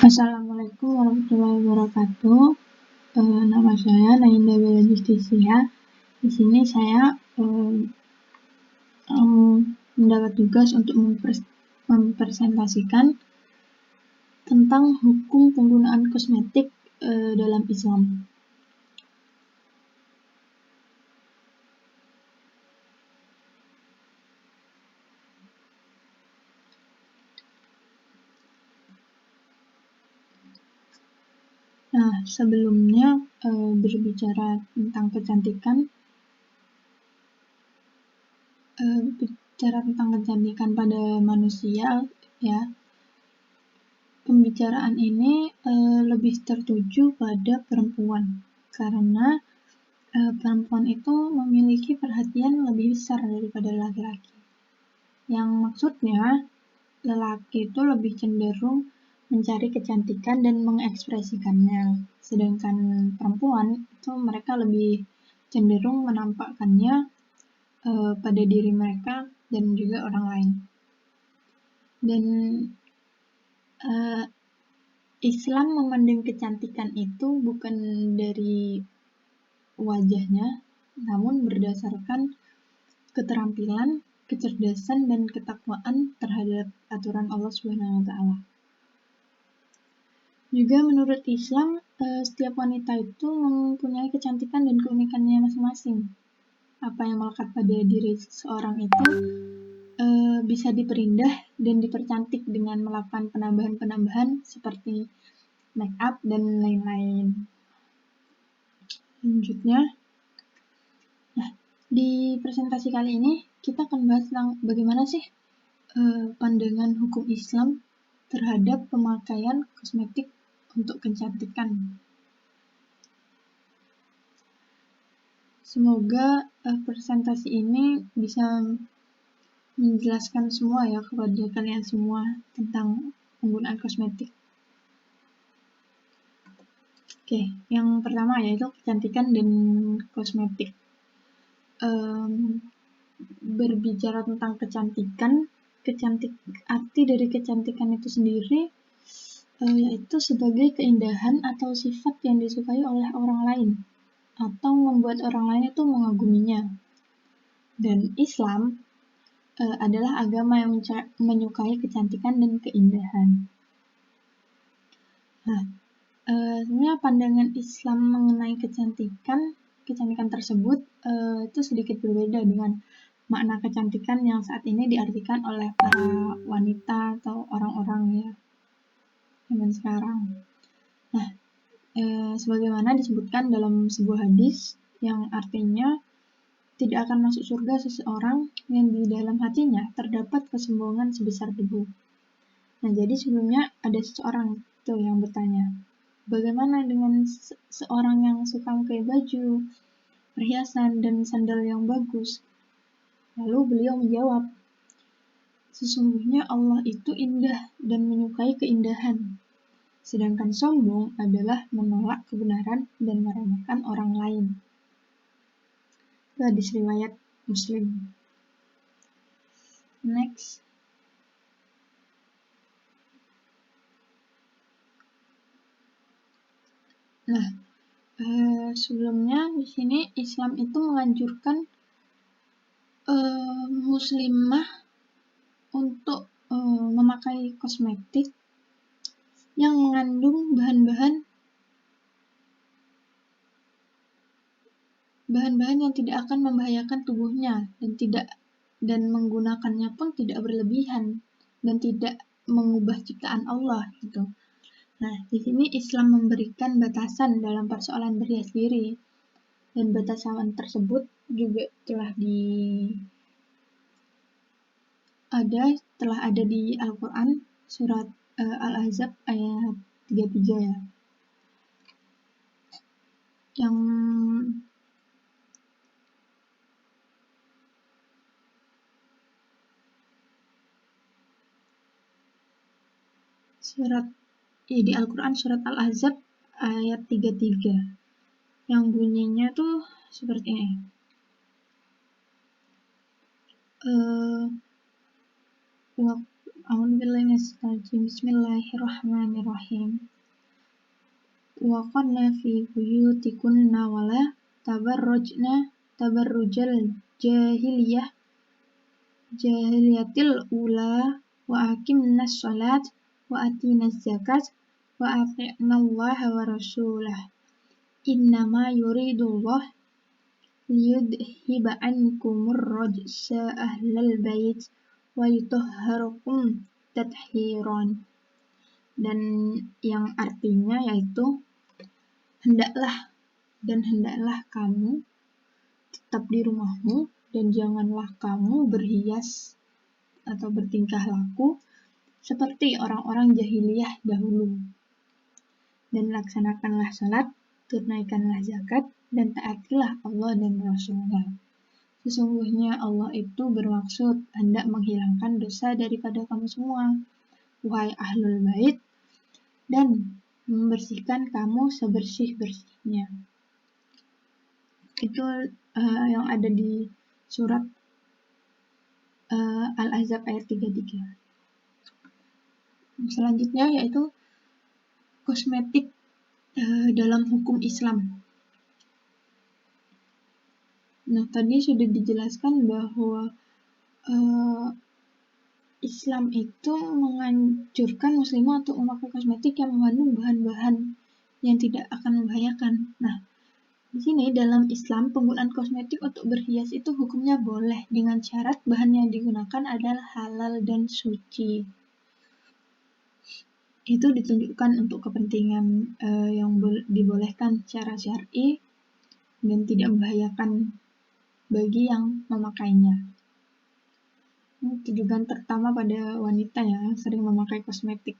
Assalamualaikum warahmatullahi wabarakatuh. Nama saya Nainda Bella Justisia. Di sini saya mendapat tugas untuk mempresentasikan tentang hukum penggunaan kosmetik dalam Islam. Nah, sebelumnya berbicara tentang kecantikan, pada manusia, ya. Pembicaraan ini lebih tertuju pada perempuan, karena perempuan itu memiliki perhatian lebih besar daripada laki-laki. Yang maksudnya, lelaki itu lebih cenderung mencari kecantikan dan mengekspresikannya, sedangkan perempuan itu mereka lebih cenderung menampakkannya pada diri mereka dan juga orang lain. Dan Islam memandang kecantikan itu bukan dari wajahnya, namun berdasarkan keterampilan, kecerdasan, dan ketakwaan terhadap aturan Allah SWT. Juga menurut Islam, setiap wanita itu mempunyai kecantikan dan keunikannya masing-masing. Apa yang melekat pada diri seseorang itu bisa diperindah dan dipercantik dengan melakukan penambahan-penambahan seperti make up dan lain-lain. Selanjutnya, di presentasi kali ini kita akan bahas tentang bagaimana sih pandangan hukum Islam terhadap pemakaian kosmetik untuk kecantikan. Semoga presentasi ini bisa menjelaskan semua ya kepada kalian semua tentang penggunaan kosmetik. Oke, yang pertama yaitu kecantikan dan kosmetik. Berbicara tentang kecantikan, arti dari kecantikan itu sendiri yaitu sebagai keindahan atau sifat yang disukai oleh orang lain atau membuat orang lain itu mengaguminya. Dan Islam adalah agama yang menyukai kecantikan dan keindahan. Nah, sebenarnya pandangan Islam mengenai kecantikan tersebut itu sedikit berbeda dengan makna kecantikan yang saat ini diartikan oleh para wanita atau orang-orang ya zaman sekarang. Nah, sebagaimana disebutkan dalam sebuah hadis yang artinya tidak akan masuk surga seseorang yang di dalam hatinya terdapat kesombongan sebesar debu. Nah, jadi sebelumnya ada seseorang tuh yang bertanya, bagaimana dengan seorang yang suka pakai baju, perhiasan, dan sandal yang bagus? Lalu beliau menjawab, sesungguhnya Allah itu indah dan menyukai keindahan, sedangkan sombong adalah menolak kebenaran dan meremehkan orang lain. Itu hadis riwayat Muslim. Next. Nah, sebelumnya di sini Islam itu menganjurkan muslimah untuk memakai kosmetik yang mengandung bahan-bahan yang tidak akan membahayakan tubuhnya dan menggunakannya pun tidak berlebihan dan tidak mengubah ciptaan Allah gitu. Nah, di sini Islam memberikan batasan dalam persoalan berhias diri, dan batasan tersebut juga telah ada di Al-Quran surat Al-Ahzab ayat 33 ya. Yang di Al-Quran surat Al-Ahzab ayat 33 yang bunyinya tuh seperti ini. Bismillahirrahmanirrahim. Wa qanna fi buyutikunna wala tabarrujal jahiliyatil ula wa aqimnas shalat wa atinaz zakat wa ati'nallaha wa rasulah. Innama yuridullah liyudhiba ankumur rajsa ahlal bait wa yutahhirakum tathiran. Dan yang artinya yaitu hendaklah kamu tetap di rumahmu dan janganlah kamu berhias atau bertingkah laku seperti orang-orang jahiliyah dahulu. Dan laksanakanlah salat, tunaikanlah zakat, dan taatilah Allah dan Rasul-Nya. Sesungguhnya Allah itu bermaksud hendak menghilangkan dosa daripada kamu semua, wahai ahlul bait, dan membersihkan kamu sebersih-bersihnya. Itu yang ada di surat Al-Ahzab ayat 33. Selanjutnya yaitu kosmetik dalam hukum Islam. Nah, tadi sudah dijelaskan bahwa Islam itu menganjurkan muslimah untuk memakai kosmetik yang mengandung bahan-bahan yang tidak akan membahayakan. Nah, di sini dalam Islam penggunaan kosmetik untuk berhias itu hukumnya boleh dengan syarat bahan yang digunakan adalah halal dan suci. Itu ditunjukkan untuk kepentingan yang dibolehkan secara syar'i dan tidak membahayakan bagi yang memakainya. Tujuan terutama pada wanita yang sering memakai kosmetik.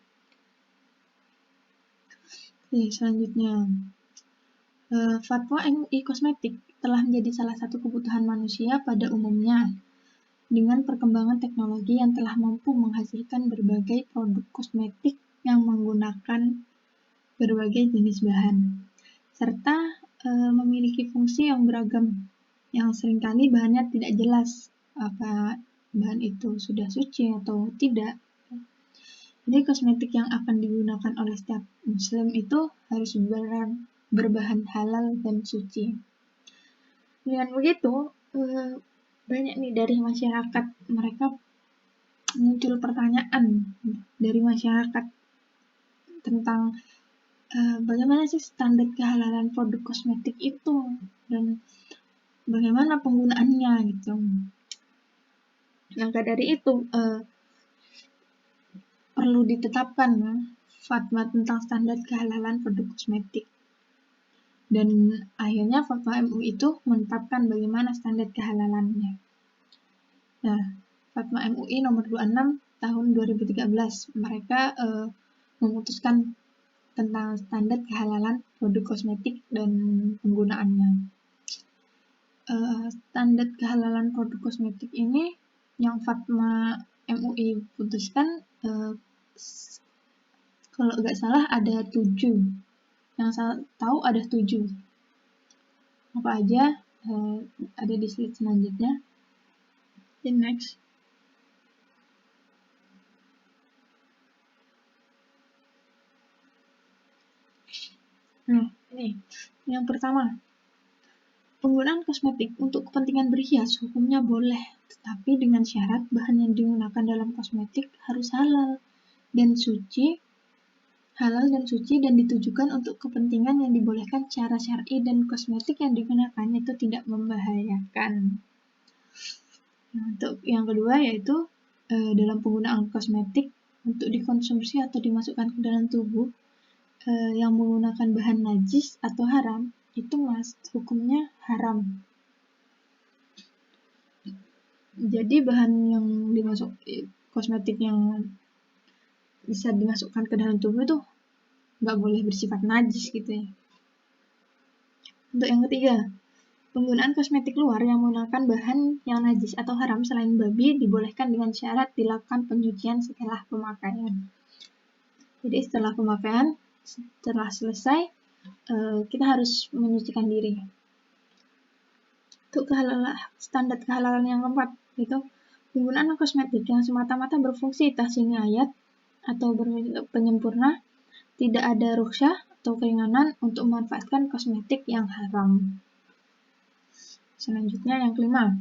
Selanjutnya, fatwa MUI kosmetik telah menjadi salah satu kebutuhan manusia pada umumnya. Dengan perkembangan teknologi yang telah mampu menghasilkan berbagai produk kosmetik yang menggunakan berbagai jenis bahan, serta memiliki fungsi yang beragam, yang seringkali bahannya tidak jelas apa bahan itu sudah suci atau tidak. Jadi kosmetik yang akan digunakan oleh setiap muslim itu harus berbahan halal dan suci. Dengan begitu, banyak nih dari masyarakat, mereka muncul pertanyaan dari masyarakat tentang bagaimana sih standar kehalalan produk kosmetik itu dan bagaimana penggunaannya gitu. Maka dari itu perlu ditetapkan fatwa tentang standar kehalalan produk kosmetik. Dan akhirnya fatwa MUI itu menetapkan bagaimana standar kehalalannya. Nah, fatwa MUI nomor 26 tahun 2013, mereka memutuskan tentang standar kehalalan produk kosmetik dan penggunaannya. Standar kehalalan produk kosmetik ini yang fatwa MUI putuskan, kalau nggak salah ada 7. Yang saya tahu ada 7. Apa aja ada di slide selanjutnya. Then next. Nah, ini yang pertama. Penggunaan kosmetik untuk kepentingan berhias hukumnya boleh, tetapi dengan syarat bahan yang digunakan dalam kosmetik harus halal dan suci dan ditujukan untuk kepentingan yang dibolehkan secara syar'i dan kosmetik yang digunakan itu tidak membahayakan. Nah, untuk yang kedua yaitu dalam penggunaan kosmetik untuk dikonsumsi atau dimasukkan ke dalam tubuh yang menggunakan bahan najis atau haram, itu hukumnya haram. Jadi bahan yang kosmetik yang bisa dimasukkan ke dalam tubuh itu nggak boleh bersifat najis gitu ya. Untuk yang ketiga, penggunaan kosmetik luar yang menggunakan bahan yang najis atau haram selain babi dibolehkan dengan syarat dilakukan penyucian setelah pemakaian. Jadi setelah pemakaian, setelah selesai, kita harus menyucikan diri. Untuk standar kehalalan yang keempat, yaitu Penggunaan kosmetik yang semata-mata berfungsi tahsin ayat atau penyempurna, tidak ada rukhsah atau keringanan untuk memanfaatkan kosmetik yang haram. Selanjutnya yang kelima.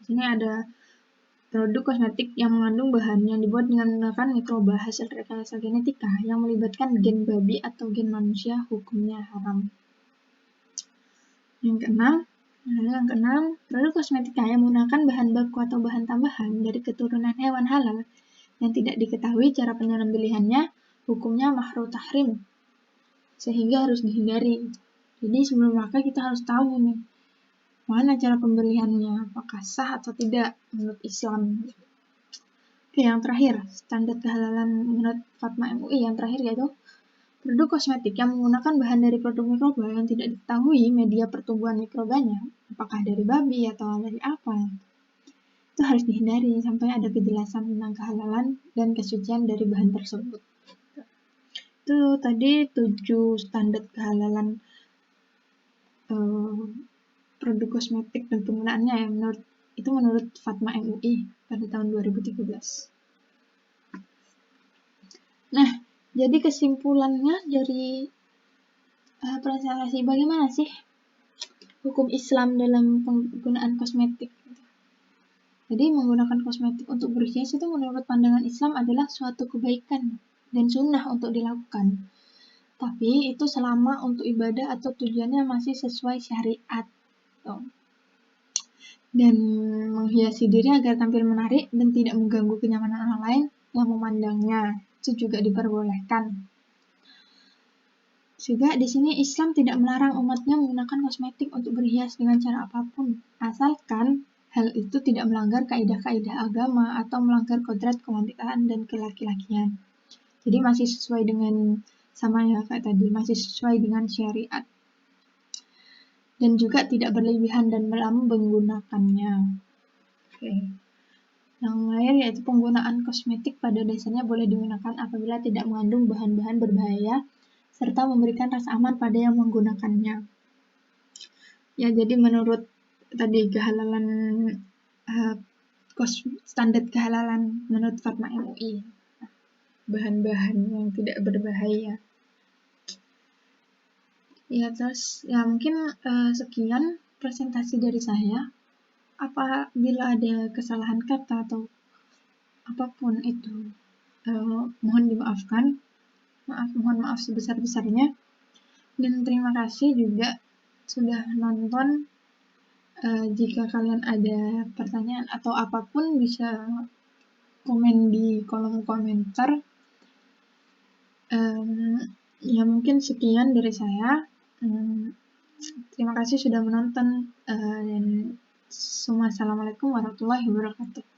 Di sini ada produk kosmetik yang mengandung bahan yang dibuat dengan menggunakan mikroba hasil rekayasa genetika yang melibatkan gen babi atau gen manusia, hukumnya haram. Yang keenam, produk kosmetika yang menggunakan bahan baku atau bahan tambahan dari keturunan hewan halal yang tidak diketahui cara penyembelihannya, hukumnya makruh tahrim, sehingga harus dihindari. Jadi sebelum makan kita harus tahu nih, mana cara pembeliannya, apakah sah atau tidak menurut Islam. Oke, yang terakhir, standar kehalalan menurut Fatma MUI yang terakhir yaitu produk kosmetik yang menggunakan bahan dari produk mikroba yang tidak diketahui media pertumbuhan mikrobanya, apakah dari babi atau dari apa, itu harus dihindari sampai ada kejelasan tentang kehalalan dan kesucian dari bahan tersebut. Itu tadi 7 standar kehalalan produk kosmetik dan penggunaannya ya, menurut Fatma MUI pada tahun 2013. Nah, jadi kesimpulannya dari presentasi bagaimana sih hukum Islam dalam penggunaan kosmetik. Jadi menggunakan kosmetik untuk berhias itu menurut pandangan Islam adalah suatu kebaikan dan sunnah untuk dilakukan. Tapi itu selama untuk ibadah atau tujuannya masih sesuai syariat. Dan menghiasi diri agar tampil menarik dan tidak mengganggu kenyamanan orang lain yang memandangnya, itu juga diperbolehkan. Juga di sini Islam tidak melarang umatnya menggunakan kosmetik untuk berhias dengan cara apapun, asalkan hal itu tidak melanggar kaidah-kaidah agama atau melanggar kodrat kewanditaan dan kelaki-lakian. Jadi masih sesuai dengan sama ya kayak tadi, masih sesuai dengan syariat. Dan juga tidak berlebihan dan dalam menggunakannya. Oke. Yang lain yaitu penggunaan kosmetik pada dasarnya boleh digunakan apabila tidak mengandung bahan-bahan berbahaya serta memberikan rasa aman pada yang menggunakannya. Ya, jadi menurut tadi kehalalan standar kehalalan menurut Fatma MUI, bahan-bahan yang tidak berbahaya. Ya, terus ya mungkin sekian presentasi dari saya. Apabila ada kesalahan kata atau apapun itu, mohon dimaafkan. Mohon maaf sebesar-besarnya. Dan terima kasih juga sudah nonton. Jika kalian ada pertanyaan atau apapun bisa komen di kolom komentar. Ya mungkin sekian dari saya. Terima kasih sudah menonton dan assalamualaikum warahmatullahi wabarakatuh.